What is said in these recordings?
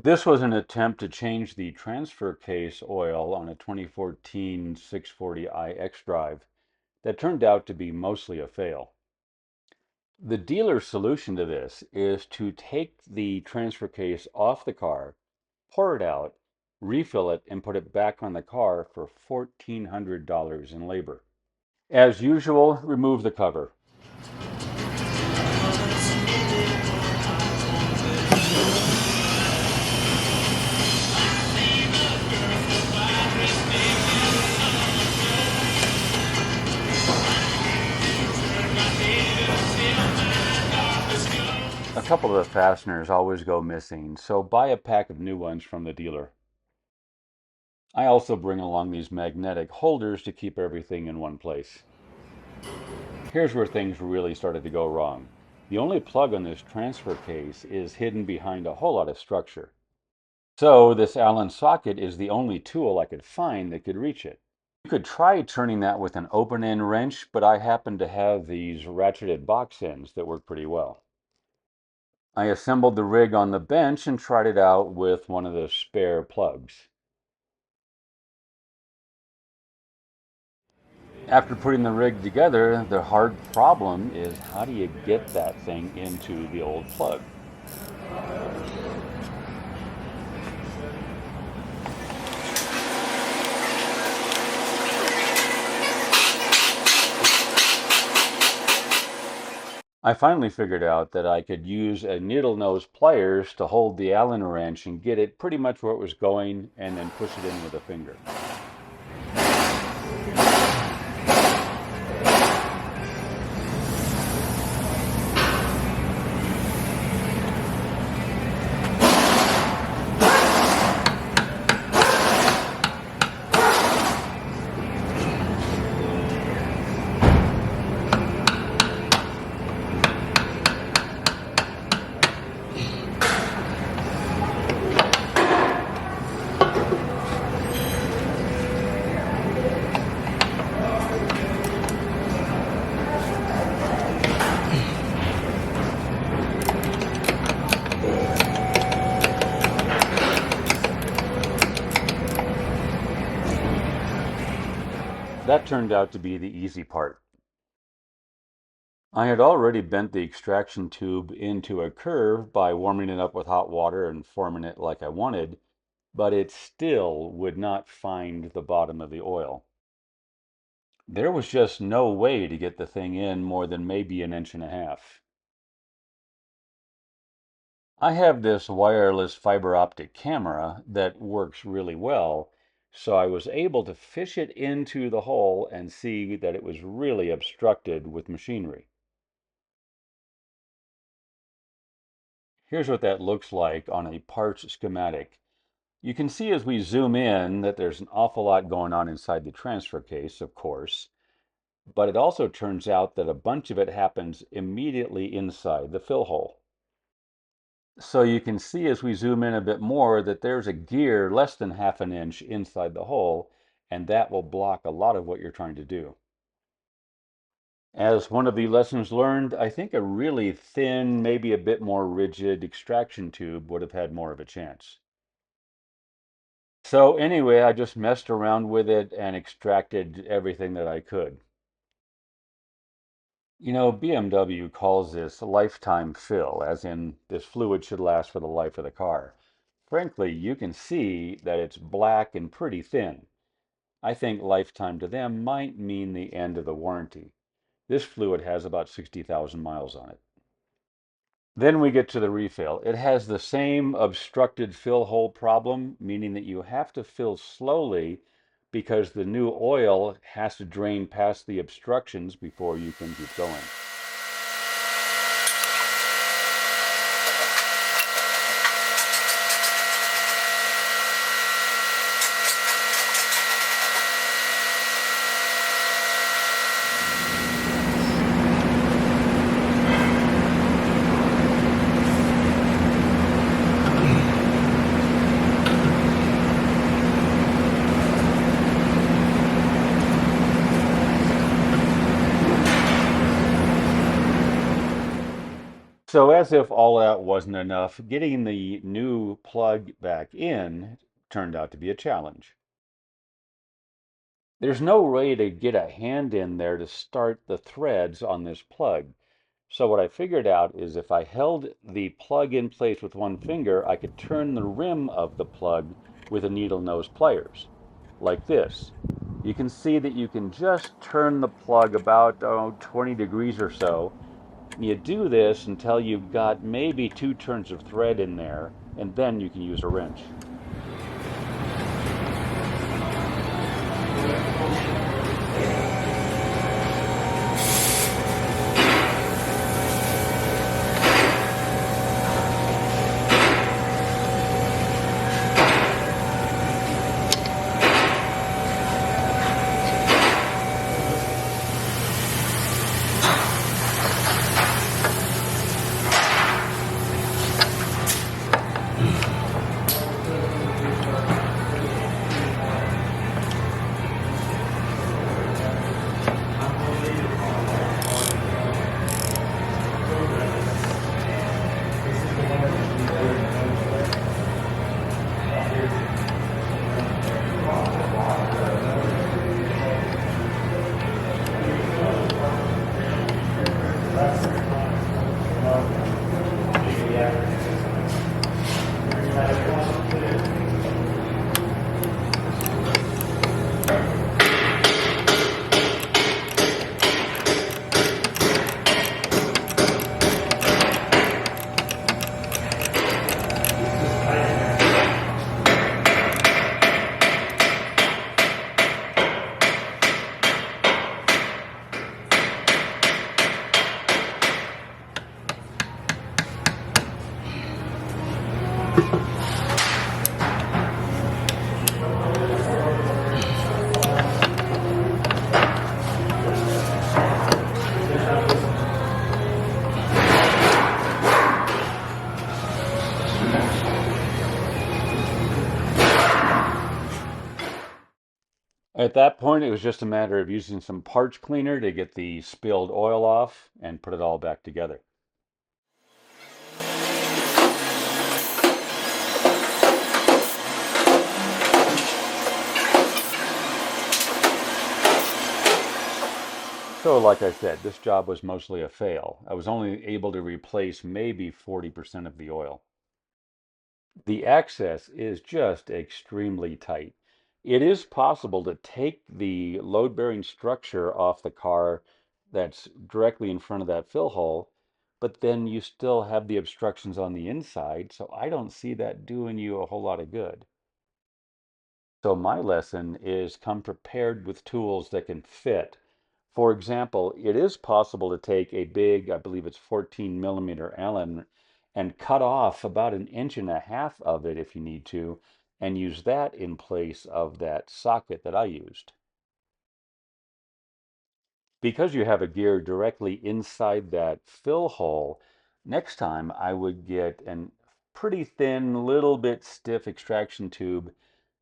This was an attempt to change the transfer case oil on a 2014 640i X drive that turned out to be mostly a fail. The dealer's solution to this is to take the transfer case off the car, pour it out, refill it, and put it back on the car for $1,400 in labor. As usual, remove the cover. A couple of the fasteners always go missing, so buy a pack of new ones from the dealer. I also bring along these magnetic holders to keep everything in one place. Here's where things really started to go wrong. The only plug on this transfer case is hidden behind a whole lot of structure. So this Allen socket is the only tool I could find that could reach it. You could try turning that with an open-end wrench, but I happen to have these ratcheted box ends that work pretty well. I assembled the rig on the bench and tried it out with one of the spare plugs. After putting the rig together, the hard problem is how do you get that thing into the old plug? I finally figured out that I could use a needle nose pliers to hold the Allen wrench and get it pretty much where it was going and then push it in with a finger. That turned out to be the easy part. I had already bent the extraction tube into a curve by warming it up with hot water and forming it like I wanted, but it still would not find the bottom of the oil. There was just no way to get the thing in more than maybe an inch and a half. I have this wireless fiber optic camera that works really well, so I was able to fish it into the hole and see that it was really obstructed with machinery. Here's what that looks like on a parts schematic. You can see as we zoom in that there's an awful lot going on inside the transfer case, of course, but it also turns out that a bunch of it happens immediately inside the fill hole. So you can see as we zoom in a bit more that there's a gear less than half an inch inside the hole, and that will block a lot of what you're trying to do. As one of the lessons learned, I think a really thin, maybe a bit more rigid extraction tube would have had more of a chance. So anyway, I just messed around with it and extracted everything that I could. You know, BMW calls this lifetime fill, as in this fluid should last for the life of the car. Frankly, you can see that it's black and pretty thin. I think lifetime to them might mean the end of the warranty. This fluid has about 60,000 miles on it. Then we get to the refill. It has the same obstructed fill hole problem, meaning that you have to fill slowly because the new oil has to drain past the obstructions before you can keep going. So as if all that wasn't enough, getting the new plug back in turned out to be a challenge. There's no way to get a hand in there to start the threads on this plug. So what I figured out is if I held the plug in place with one finger, I could turn the rim of the plug with the needle nose pliers, like this. You can see that you can just turn the plug about 20 degrees or so. You do this until you've got maybe 2 turns of thread in there, and then you can use a wrench. At that point, it was just a matter of using some parts cleaner to get the spilled oil off and put it all back together. So, like I said, this job was mostly a fail. I was only able to replace maybe 40% of the oil. The access is just extremely tight. It is possible to take the load-bearing structure off the car that's directly in front of that fill hole, but then you still have the obstructions on the inside, so I don't see that doing you a whole lot of good. So my lesson is come prepared with tools that can fit. For example, it is possible to take a big, I believe it's 14 millimeter Allen, and cut off about 1.5 inches of it if you need to, and use that in place of that socket that I used. Because you have a gear directly inside that fill hole, next time I would get a pretty thin, little bit stiff extraction tube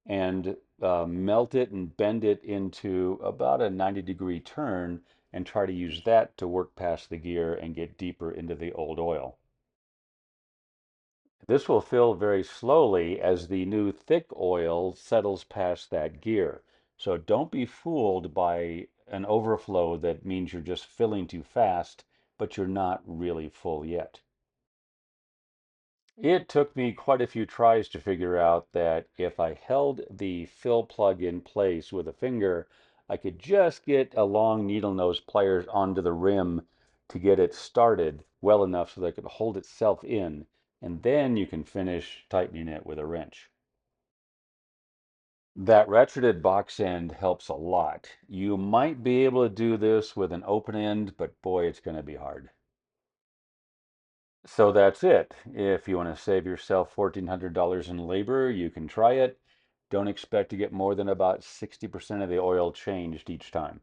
and melt it and bend it into about a 90-degree turn and try to use that to work past the gear and get deeper into the old oil. This will fill very slowly as the new thick oil settles past that gear. So don't be fooled by an overflow that means you're just filling too fast, but you're not really full yet. It took me quite a few tries to figure out that if I held the fill plug in place with a finger, I could just get a long needle nose pliers onto the rim to get it started well enough so that it could hold itself in, and then you can finish tightening it with a wrench. That ratcheted box end helps a lot. You might be able to do this with an open end, but boy, it's going to be hard. So that's it. If you want to save yourself $1,400 in labor, you can try it. Don't expect to get more than about 60% of the oil changed each time.